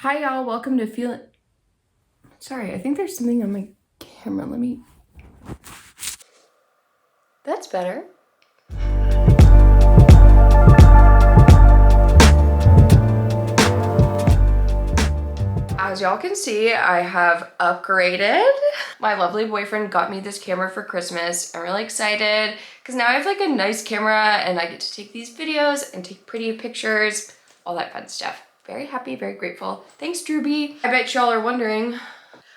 Hi y'all, welcome to Sorry, I think there's something on my camera. That's better. As y'all can see, I have upgraded. My lovely boyfriend got me this camera for Christmas. I'm really excited because now I have like a nice camera and I get to take these videos and take pretty pictures, all that fun stuff. Very happy, very grateful. Thanks, Drewby. I bet y'all are wondering,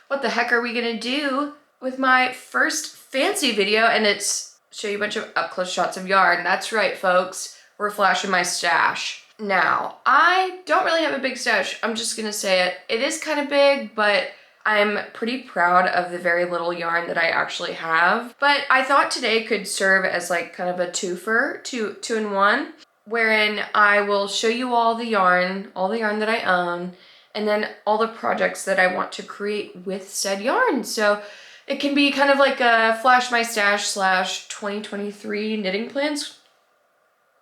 what the heck are we gonna do with my first fancy video? And it's show you a bunch of up-close shots of yarn. That's right, folks. We're flashing my stash. Now, I don't really have a big stash. I'm just gonna say it. It is kind of big, but I'm pretty proud of the very little yarn that I actually have. But I thought today could serve as like kind of a twofer, two in one, wherein I will show you all the yarn that I own, and then all the projects that I want to create with said yarn. So it can be kind of like a flash my stash / 2023 knitting plans.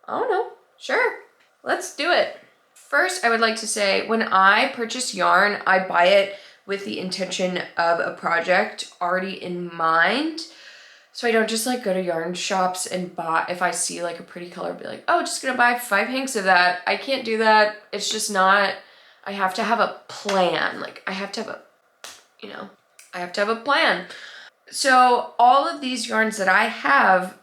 I don't know, sure, let's do it. First, I would like to say when I purchase yarn, I buy it with the intention of a project already in mind. So I don't just like go to yarn shops and buy, if I see like a pretty color, be like, oh, just gonna buy 5 hanks of that. I can't do that. It's just not, I have to have a plan. Like I have to have I have to have a plan. So all of these yarns that I have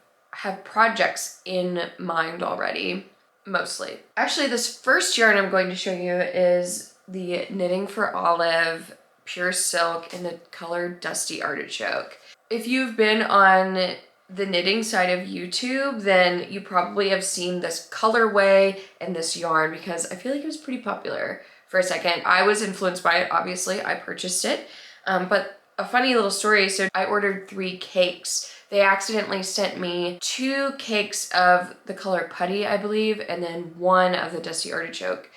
projects in mind already, mostly. Actually, this first yarn I'm going to show you is the Knitting for Olive Pure Silk in the color Dusty Artichoke. If you've been on the knitting side of YouTube, then you probably have seen this colorway and this yarn because I feel like it was pretty popular for a second. I was influenced by it, obviously. I purchased it. But a funny little story, so I ordered 3 cakes. They accidentally sent me 2 cakes of the color Putty, I believe, and then 1 of the Dusty Artichoke.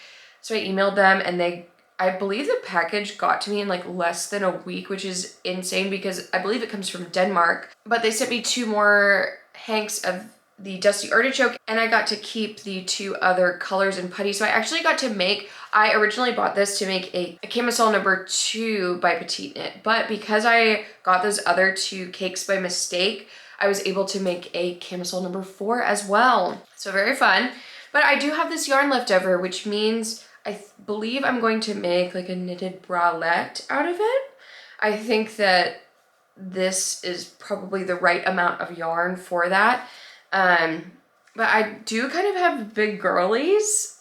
So I emailed them and I believe the package got to me in like less than a week, which is insane because I believe it comes from Denmark. But they sent me 2 more hanks of the Dusty Artichoke and I got to keep the 2 other colors in Putty. So I actually got to make, I originally bought this to make a camisole number 2 by Petite Knit. But because I got those other 2 cakes by mistake, I was able to make a camisole number 4 as well. So very fun. But I do have this yarn left over, which means I believe I'm going to make like a knitted bralette out of it. I think that this is probably the right amount of yarn for that. But I do kind of have big girlies.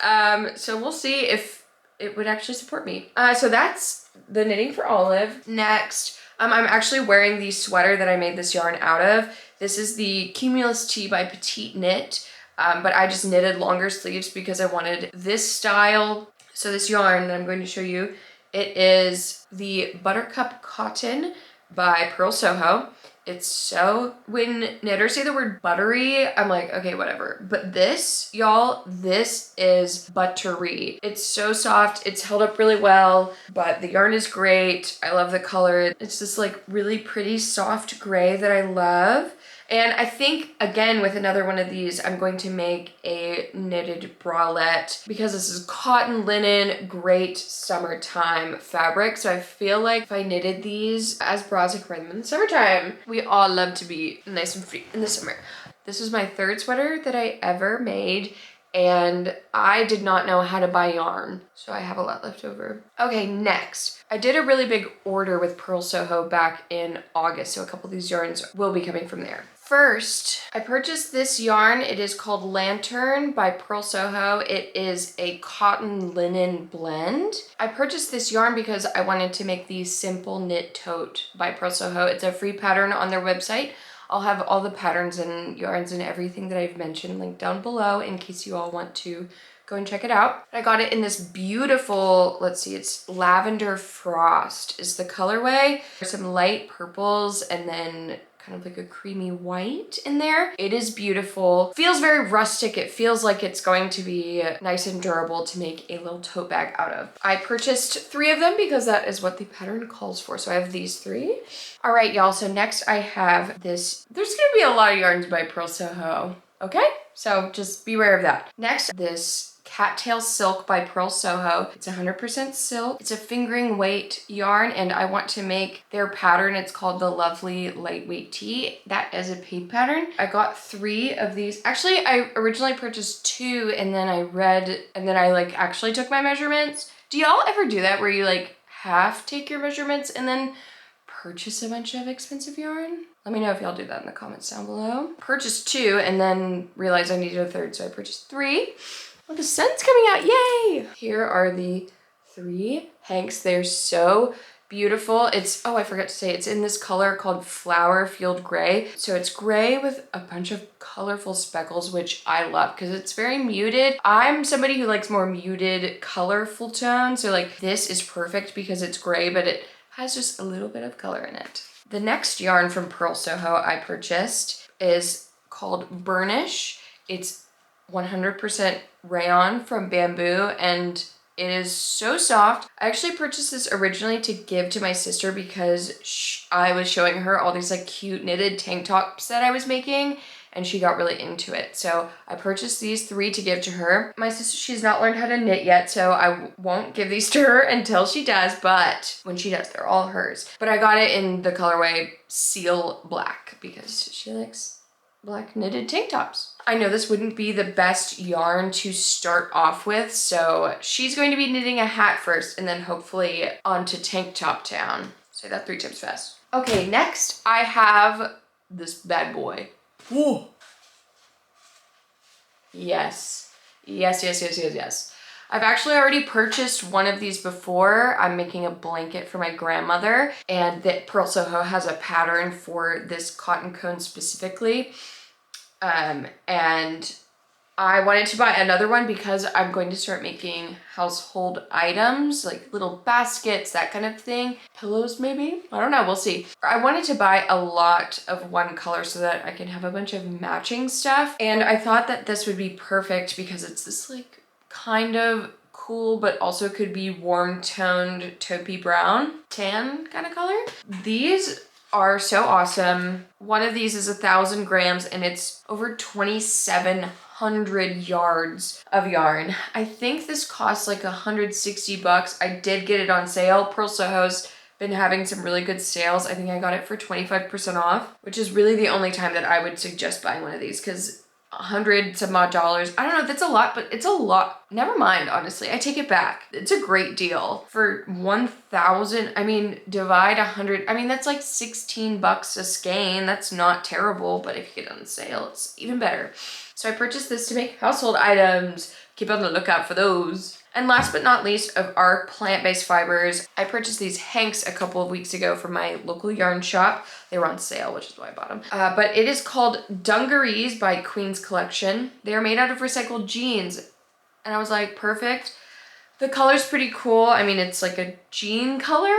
So we'll see if it would actually support me. So that's the Knitting for Olive. Next, I'm actually wearing the sweater that I made this yarn out of. This is the Cumulus Tee by Petite Knit. But I just knitted longer sleeves because I wanted this style. So this yarn that I'm going to show you, it is the Buttercup Cotton by Purl Soho. It's so, when knitters say the word buttery, I'm like, okay, whatever. But this, y'all, this is buttery. It's so soft. It's held up really well, but the yarn is great. I love the color. It's this like really pretty soft gray that I love. And I think, again, with another one of these, I'm going to make a knitted bralette because this is cotton linen, great summertime fabric. So I feel like if I knitted these as bras, I could wear them in the summertime. We all love to be nice and free in the summer. This is my 3rd sweater that I ever made, and I did not know how to buy yarn, so I have a lot left over. Okay, next. I did a really big order with Purl Soho back in August, so a couple of these yarns will be coming from there. First, I purchased this yarn. It is called Lantern by Purl Soho. It is a cotton linen blend. I purchased this yarn because I wanted to make the Simple Knit Tote by Purl Soho. It's a free pattern on their website. I'll have all the patterns and yarns and everything that I've mentioned linked down below in case you all want to go and check it out. I got it in this beautiful, let's see, it's Lavender Frost is the colorway. There's some light purples and then kind of like a creamy white in there. It is beautiful. Feels very rustic. It feels like it's going to be nice and durable to make a little tote bag out of. I purchased 3 of them because that is what the pattern calls for. So I have these 3. All right, y'all. So next I have this. There's gonna be a lot of yarns by Purl Soho. Okay, so just be aware of that. Next, this Cattail Silk by Purl Soho. It's 100% silk. It's a fingering weight yarn, and I want to make their pattern. It's called the Lovely Lightweight Tee. That is a paid pattern. I got 3 of these. Actually, I originally purchased 2, and then I like actually took my measurements. Do y'all ever do that where you like half take your measurements and then purchase a bunch of expensive yarn? Let me know if y'all do that in the comments down below. Purchased 2 and then realized I needed a 3rd, so I purchased 3. Well, the sun's coming out, yay! Here are the 3 hanks. They're so beautiful. It's, oh, I forgot to say, it's in this color called Flower Field Gray. So it's gray with a bunch of colorful speckles, which I love because it's very muted. I'm somebody who likes more muted, colorful tones. So like this is perfect because it's gray, but it has just a little bit of color in it. The next yarn from Purl Soho I purchased is called Burnished. It's 100% rayon from bamboo, and it is so soft. I actually purchased this originally to give to my sister because I was showing her all these like cute knitted tank tops that I was making, and she got really into it. So I purchased these 3 to give to her. My sister, she's not learned how to knit yet, so I won't give these to her until she does, but when she does, they're all hers. But I got it in the colorway Seal Black because she likes black knitted tank tops. I know this wouldn't be the best yarn to start off with, so she's going to be knitting a hat first and then hopefully onto tank top town. Say that 3 times fast. Okay, next I have this bad boy. Whoa. Yes. Yes. I've actually already purchased one of these before. I'm making a blanket for my grandmother, and that Purl Soho has a pattern for this cotton cone specifically. And I wanted to buy another one because I'm going to start making household items, like little baskets, that kind of thing. Pillows maybe? I don't know, we'll see. I wanted to buy a lot of one color so that I can have a bunch of matching stuff. And I thought that this would be perfect because it's this like kind of cool, but also could be warm toned taupey brown, tan kind of color. These are so awesome. One of these is 1,000 grams and it's over 2,700 yards of yarn. I think this costs like 160 bucks. I did get it on sale. Purl Soho's been having some really good sales. I think I got it for 25% off, which is really the only time that I would suggest buying one of these because $100 some odd. I don't know, that's a lot, but it's a lot. Never mind, honestly, I take it back. It's a great deal. For 1,000, I mean, divide 100, I mean, that's like 16 bucks a skein. That's not terrible, but if you get it on sale, it's even better. So I purchased this to make household items. Keep on the lookout for those. And last but not least of our plant-based fibers, I purchased these hanks a couple of weeks ago from my local yarn shop. They were on sale, which is why I bought them. But it is called Dungarees by Queen's Collection. They are made out of recycled jeans. And I was like, perfect. The color's pretty cool. I mean, it's like a jean color.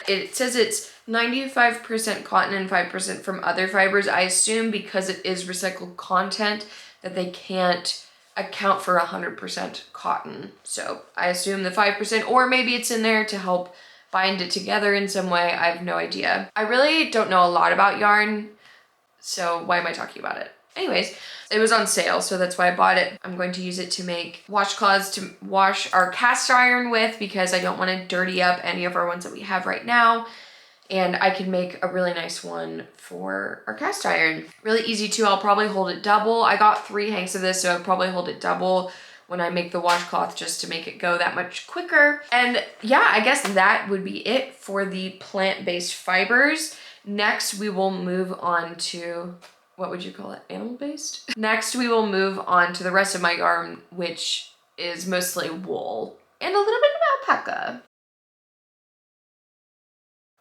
It says it's 95% cotton and 5% from other fibers. I assume because it is recycled content that they can't account for 100% cotton. So I assume the 5%, or maybe it's in there to help bind it together in some way. I have no idea. I really don't know a lot about yarn, so why am I talking about it? Anyways, it was on sale, so that's why I bought it. I'm going to use it to make washcloths to wash our cast iron with because I don't want to dirty up any of our ones that we have right now. And I can make a really nice one for our cast iron. Really easy too. I'll probably hold it double. I got 3 hanks of this, so I'll probably hold it double when I make the washcloth just to make it go that much quicker. And yeah, I guess that would be it for the plant-based fibers. Next, we will move on to, what would you call it? Animal-based? Next, we will move on to the rest of my yarn, which is mostly wool and a little bit of alpaca.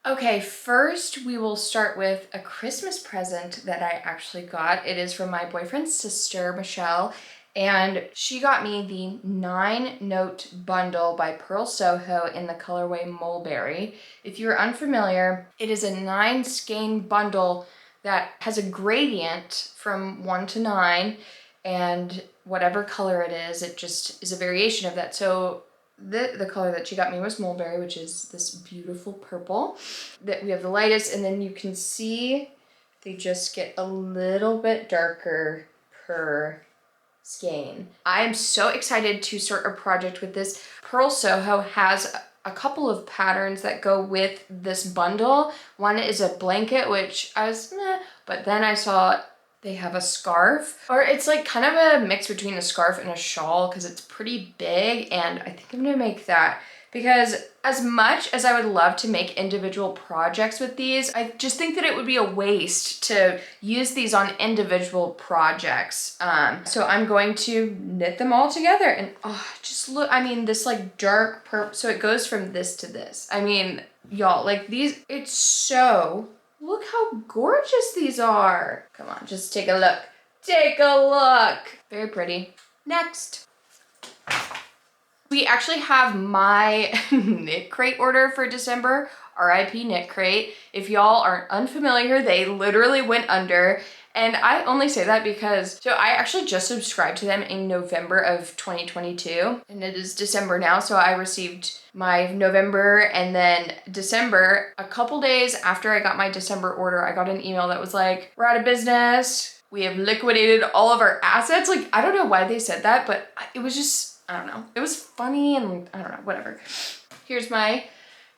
Okay, first we will start with a Christmas present that I actually got. It is from my boyfriend's sister, Michelle, and she got me the 9-note bundle by Purl Soho in the colorway Mulberry. If you're unfamiliar, it is a 9 skein bundle that has a gradient from 1 to 9, and whatever color it is, it just is a variation of that. So the color that she got me was Mulberry, which is this beautiful purple. That we have the lightest, and then you can see they just get a little bit darker per skein. I'm so excited to start a project with this. Purl Soho has a couple of patterns that go with this bundle. One is a blanket, which I was meh, but then I saw they have a scarf, or it's like kind of a mix between a scarf and a shawl because it's pretty big, and I think I'm gonna make that because as much as I would love to make individual projects with these, I just think that it would be a waste to use these on individual projects. So I'm going to knit them all together, and oh, just look, I mean, this like dark purple, so it goes from this to this. I mean, y'all, like these, it's so, look how gorgeous these are. Come on, just take a look. Take a look. Very pretty. Next. We actually have my knit crate order for December, RIP knit crate. If y'all aren't unfamiliar, they literally went under. And I only say that because, so I actually just subscribed to them in November of 2022, and it is December now. So I received my November and then December. A couple days after I got my December order, I got an email that was like, we're out of business. We have liquidated all of our assets. Like, I don't know why they said that, but it was just, I don't know. It was funny and I don't know, whatever. Here's my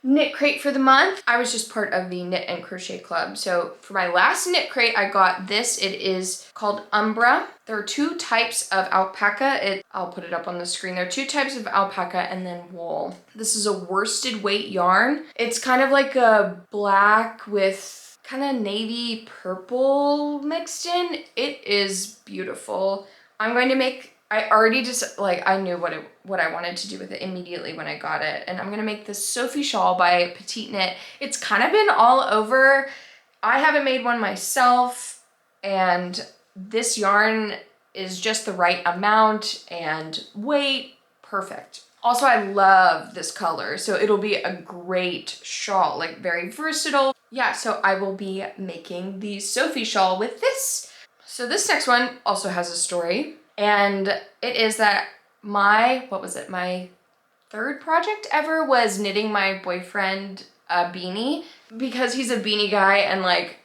knit crate for the month. I was just part of the knit and crochet club. So for my last knit crate, I got this. It is called Umbra. There are two types of alpaca. I'll put it up on the screen. There are two types of alpaca and then wool. This is a worsted weight yarn. It's kind of like a black with kind of navy purple mixed in. It is beautiful. I'm going to make, I already just, like, I knew what I wanted to do with it immediately when I got it. And I'm gonna make this Sophie shawl by Petite Knit. It's kind of been all over. I haven't made one myself, and this yarn is just the right amount and weight, perfect. Also, I love this color, so it'll be a great shawl, like very versatile. Yeah, so I will be making the Sophie shawl with this. So this next one also has a story. And it is that my third project ever was knitting my boyfriend a beanie, because he's a beanie guy, and like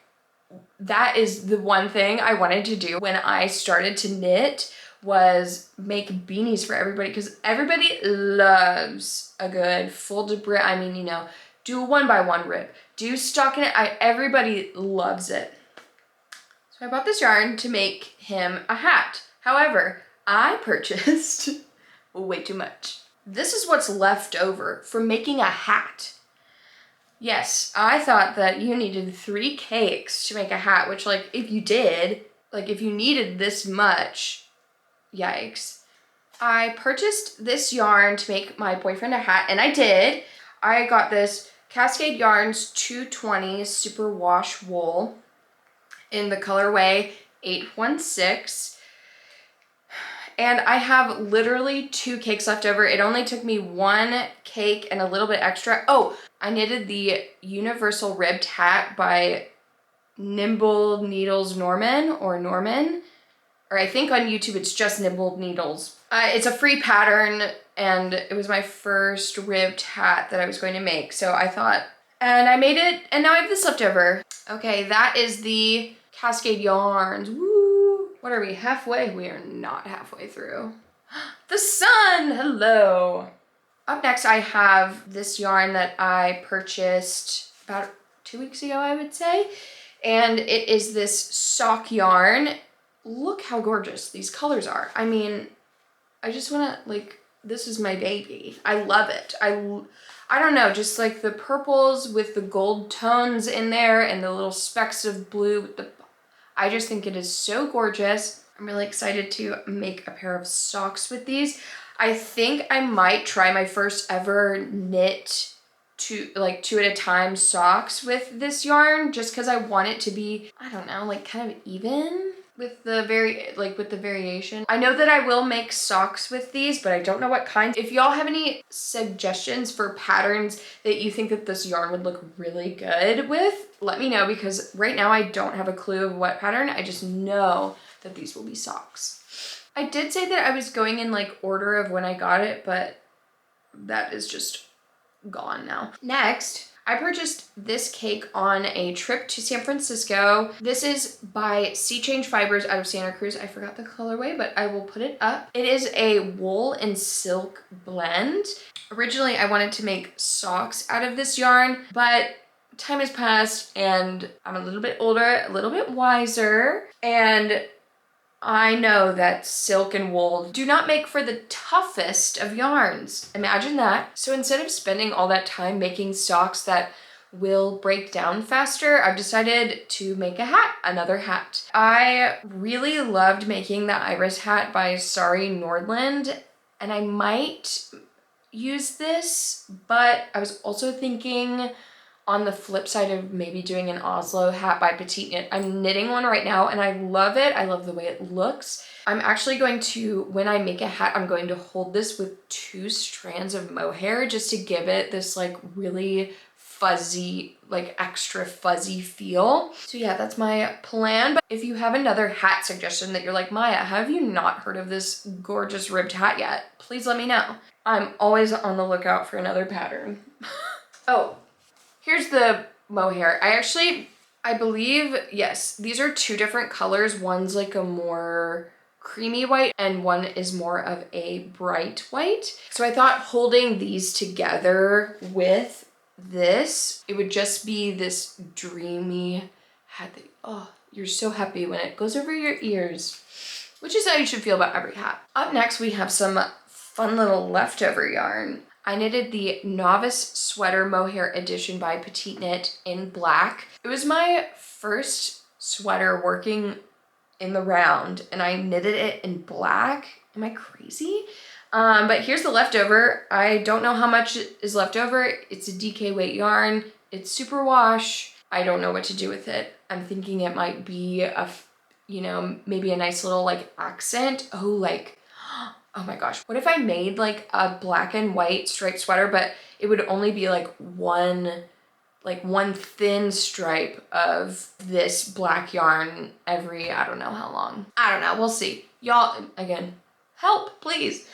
that is the one thing I wanted to do when I started to knit, was make beanies for everybody, because everybody loves a good folded rib. I mean, you know, do a 1x1 rib, do stockinette. Everybody loves it. So I bought this yarn to make him a hat. However, I purchased way too much. This is what's left over from making a hat. Yes, I thought that you needed 3 cakes to make a hat, which, like, if you did, like, if you needed this much, yikes. I purchased this yarn to make my boyfriend a hat, and I did. I got this Cascade Yarns 220 Superwash wool in the colorway 816. And I have literally 2 cakes left over. It only took me 1 cake and a little bit extra. Oh, I knitted the Universal Ribbed Hat by Nimble Needles Norman, or I think on YouTube it's just Nimble Needles. It's a free pattern, and it was my first ribbed hat that I was going to make. So I thought, and I made it, and now I have this left over. Okay, that is the Cascade Yarns. Woo! What are we, halfway? We are not halfway through. The sun, hello. Up next, I have this yarn that I purchased about 2 weeks ago, I would say. And it is this sock yarn. Look how gorgeous these colors are. I mean, I just wanna, like, this is my baby. I love it. I don't know, just like the purples with the gold tones in there and the little specks of blue with the, I just think it is so gorgeous. I'm really excited to make a pair of socks with these. I think I might try my first ever knit 2 at a time socks with this yarn, just because I want it to be, I don't know, like kind of even with the variation. I know that I will make socks with these, but I don't know what kind. If y'all have any suggestions for patterns that you think that this yarn would look really good with, let me know, because right now I don't have a clue of what pattern. I just know that these will be socks. I did say that I was going in like order of when I got it, but that is just gone now. Next, I purchased this cake on a trip to San Francisco. This is by Sea Change Fibers out of Santa Cruz. I forgot the colorway, but I will put it up. It is a wool and silk blend. Originally, I wanted to make socks out of this yarn, but time has passed and I'm a little bit older, a little bit wiser, and I know that silk and wool do not make for the toughest of yarns. Imagine that. So instead of spending all that time making socks that will break down faster, I've decided to make a hat, another hat. I really loved making the iris hat by Sari Nordland, and I might use this, but I was also thinking on the flip side of maybe doing an Oslo hat by Petite Knit. I'm knitting one right now and I love it. I love the way it looks. I'm actually going to, when I make a hat, I'm going to hold this with 2 strands of mohair just to give it this like really fuzzy, like extra fuzzy feel. So yeah, that's my plan. But if you have another hat suggestion that you're like, Maya, have you not heard of this gorgeous ribbed hat yet? Please let me know. I'm always on the lookout for another pattern. Oh, here's the mohair. I believe, yes, these are 2 different colors. One's like a more creamy white and one is more of a bright white. So I thought holding these together with this, it would just be this dreamy hat that, oh, you're so happy when it goes over your ears, which is how you should feel about every hat. Up next, we have some fun little leftover yarn. I knitted the Novice Sweater Mohair edition by Petite Knit in black. It was my first sweater working in the round and I knitted it in black. Am I crazy? But here's the leftover. I don't know how much is left over. It's a DK weight yarn. It's superwash. I don't know what to do with it. I'm thinking it might be a, you know, maybe a nice little like accent. Oh, like, oh my gosh, what if I made like a black and white striped sweater, but it would only be like one thin stripe of this black yarn every, I don't know how long. I don't know, we'll see. Y'all, again, help, please.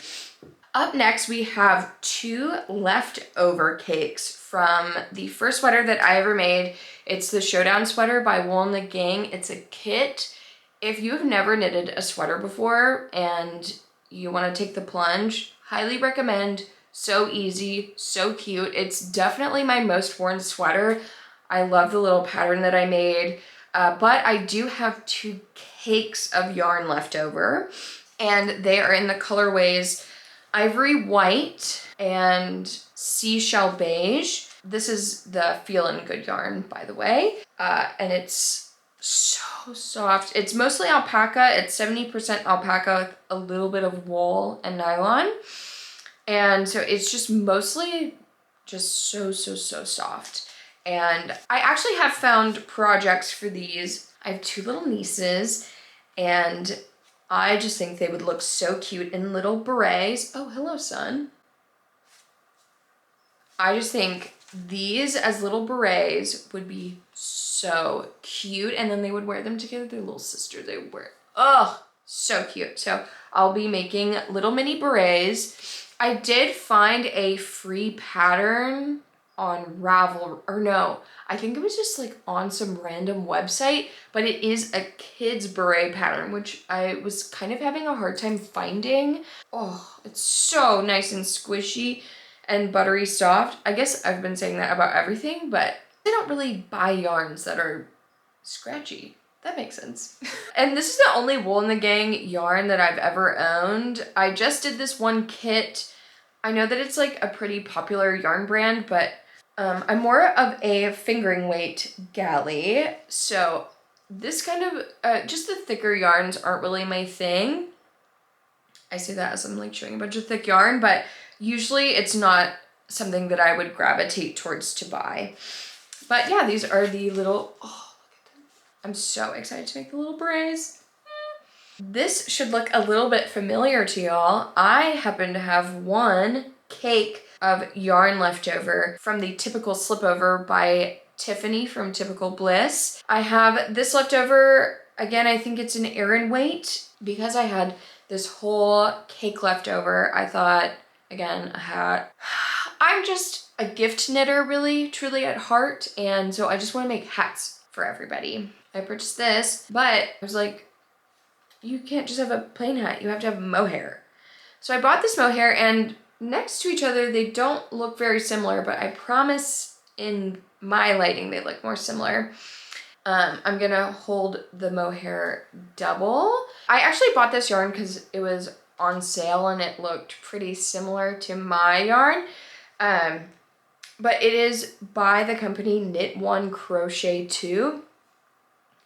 Up next, we have 2 leftover cakes from the first sweater that I ever made. It's the Showdown Sweater by Wool and the Gang. It's a kit. If you have never knitted a sweater before and you want to take the plunge, highly recommend. So easy, so cute. It's definitely my most worn sweater. I love the little pattern that I made, but I do have 2 cakes of yarn left over, and they are in the colorways Ivory White and Seashell Beige. This is the Feelin' Good yarn, by the way, and it's so soft. It's mostly alpaca. It's 70% alpaca with a little bit of wool and nylon. And so it's just mostly just so soft. And I actually have found projects for these. I have 2 little nieces and I just think they would look so cute in little berets. Oh, hello, son. I just think these as little berets would be so cute, and then they would wear them together. Their little sister, they would wear it. Oh, so cute. So I'll be making little mini berets. I did find a free pattern on Ravel, or no, I think it was just like on some random website, but it is a kid's beret pattern, which I was kind of having a hard time finding. Oh, it's so nice and squishy and buttery soft. I guess I've been saying that about everything, but they don't really buy yarns that are scratchy. That makes sense. And this is the only Wool and the Gang yarn that I've ever owned. I just did this one kit. I know that it's like a pretty popular yarn brand, but I'm more of a fingering weight galley. So this kind of, just the thicker yarns aren't really my thing. I say that as I'm like showing a bunch of thick yarn, but usually it's not something that I would gravitate towards to buy. But yeah, these are the little, oh, look at them. I'm so excited to make the little berets. This should look a little bit familiar to y'all. I happen to have 1 cake of yarn left over from the Typical Slipover by Tiffany from Typical Bliss. I have this left over. Again, I think it's an Aran weight. Because I had this whole cake left over, I thought, again, a hat. I'm just a gift knitter really, truly at heart. And so I just want to make hats for everybody. I purchased this, but I was like, you can't just have a plain hat. You have to have mohair. So I bought this mohair, and next to each other, they don't look very similar, but I promise in my lighting, they look more similar. I'm gonna hold the mohair double. I actually bought this yarn because it was on sale and it looked pretty similar to my yarn. But it is by the company Knit One Crochet 2.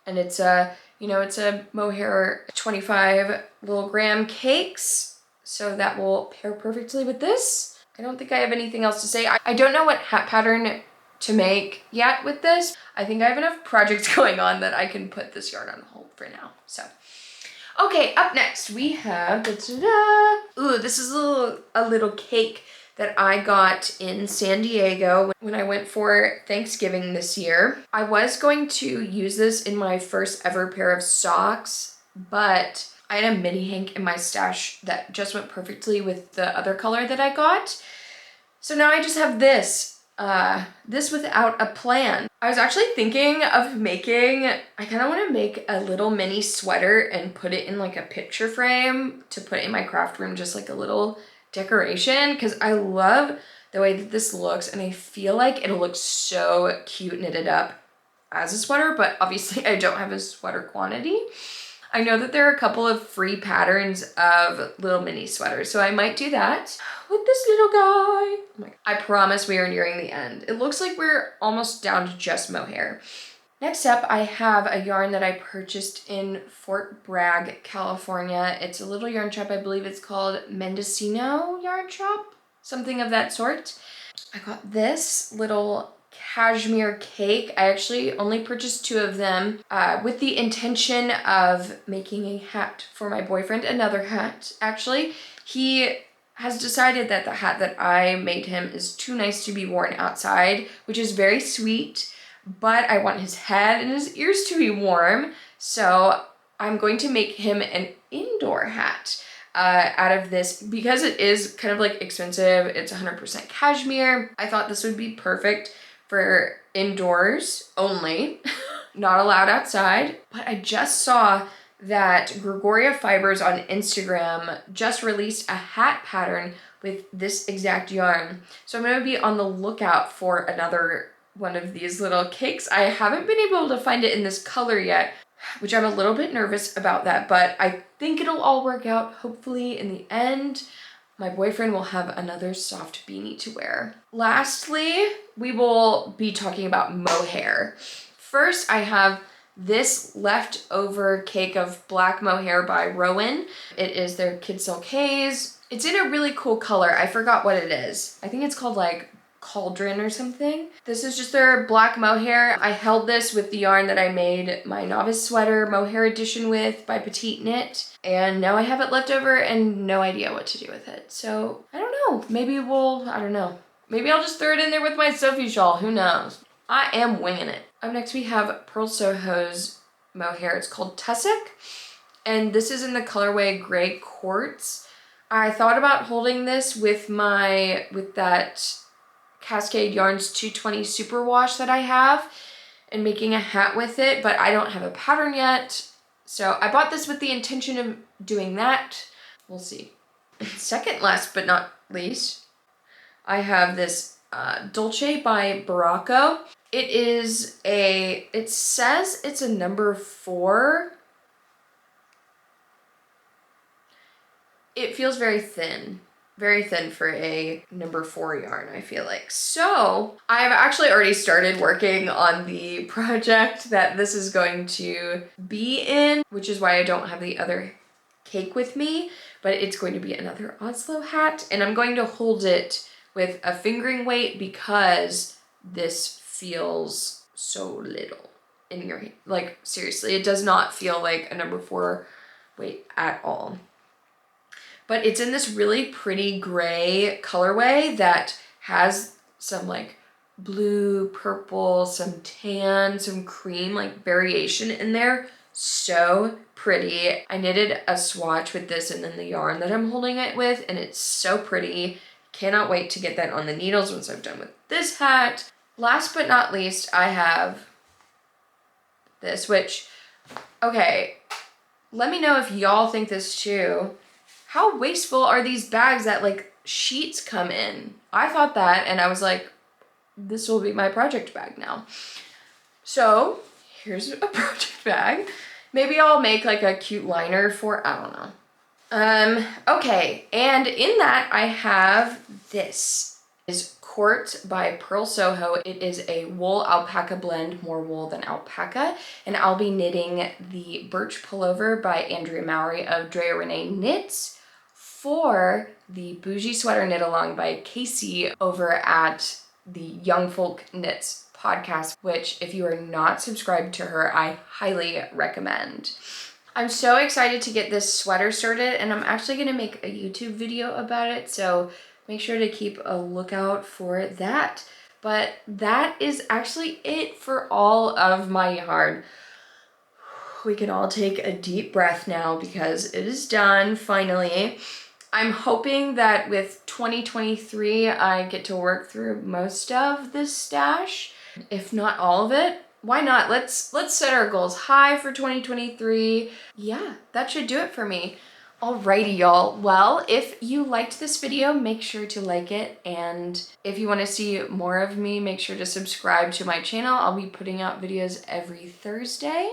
And it's a, you know, it's a mohair 25 little gram cakes. So that will pair perfectly with this. I don't think I have anything else to say. I don't know what hat pattern to make yet with this. I think I have enough projects going on that I can put this yarn on hold for now. So, okay, up next we have, ooh, this is a little cake that I got in San Diego when I went for Thanksgiving this year. I was going to use this in my first ever pair of socks, but I had a mini hank in my stash that just went perfectly with the other color that I got. So now I just have this. This without a plan. I was actually thinking of making, I kind of want to make a little mini sweater and put it in like a picture frame to put in my craft room, just like a little decoration, because I love the way that this looks and I feel like it'll look so cute knitted up as a sweater, but obviously I don't have a sweater quantity. I know that there are a couple of free patterns of little mini sweaters, so I might do that with this little guy. I promise we are nearing the end. It looks like we're almost down to just mohair. Next up, I have a yarn that I purchased in Fort Bragg, California. It's a little yarn shop. I believe it's called Mendocino Yarn Shop, something of that sort. I got this little Cashmere Cake. I actually only purchased 2 of them with the intention of making a hat for my boyfriend, another hat actually. He has decided that the hat that I made him is too nice to be worn outside, which is very sweet, but I want his head and his ears to be warm, so I'm going to make him an indoor hat out of this because it is kind of like expensive. It's 100% cashmere. I thought this would be perfect for indoors only, not allowed outside. But I just saw that Gregoria Fibers on Instagram just released a hat pattern with this exact yarn. So I'm gonna be on the lookout for another one of these little cakes. I haven't been able to find it in this color yet, which I'm a little bit nervous about that, but I think it'll all work out hopefully in the end. My boyfriend will have another soft beanie to wear. Lastly, we will be talking about mohair. First, I have this leftover cake of black mohair by Rowan. It is their Kidsilk Haze. It's in a really cool color. I forgot what it is. I think it's called like cauldron or something. This is just their black mohair. I held this with the yarn that I made my Novice Sweater mohair edition with by Petite Knit, and now I have it left over and no idea what to do with it. So I don't know, maybe I don't know. Maybe I'll just throw it in there with my Sophie shawl, who knows? I am winging it. Up next we have Purl Soho's mohair. It's called Tussock, and this is in the colorway Gray Quartz. I thought about holding this with that Cascade Yarns 220 Superwash that I have and making a hat with it, but I don't have a pattern yet. So I bought this with the intention of doing that. We'll see. Second last but not least, I have this Dolce by Baracco. It says it's a number 4. It feels very thin for a number 4 yarn, I feel like. So I've actually already started working on the project that this is going to be in, which is why I don't have the other cake with me, but it's going to be another Oslo hat, and I'm going to hold it with a fingering weight because this feels so little in your hand. Like seriously, it does not feel like a number 4 weight at all. But it's in this really pretty gray colorway that has some like blue, purple, some tan, some cream, like variation in there. So pretty. I knitted a swatch with this and then the yarn that I'm holding it with, and it's so pretty. Cannot wait to get that on the needles once I'm done with this hat. Last but not least, I have this, which, okay, let me know if y'all think this too. How wasteful are these bags that like sheets come in? I thought that, and I was like, this will be my project bag now. So here's a project bag. Maybe I'll make like a cute liner for, I don't know. Okay, and in that I have this. Is Court by Purl Soho. It is a wool alpaca blend, more wool than alpaca, and I'll be knitting the Birch Pullover by Andrea Mowry of Drea Renee Knits for the Bougie Sweater Knit Along by Casey over at the Young Folk Knits podcast, which if you are not subscribed to her, I highly recommend. I'm so excited to get this sweater started, and I'm actually gonna make a YouTube video about it, so make sure to keep a lookout for that. But that is actually it for all of my yarn. We can all take a deep breath now because it is done finally. I'm hoping that with 2023, I get to work through most of this stash, if not all of it. Why not? Let's set our goals high for 2023. Yeah, that should do it for me. Alrighty, y'all. Well, if you liked this video, make sure to like it. And if you want to see more of me, make sure to subscribe to my channel. I'll be putting out videos every Thursday.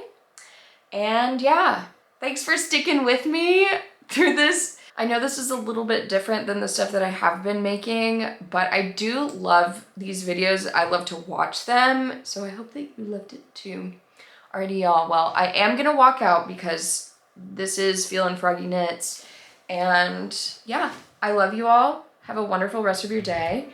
And yeah, thanks for sticking with me through this. I know this is a little bit different than the stuff that I have been making, but I do love these videos. I love to watch them. So I hope that you loved it too. Alrighty, y'all. Well, I am going to walk out because this is Feelin' Froggy Knits. And yeah, I love you all. Have a wonderful rest of your day.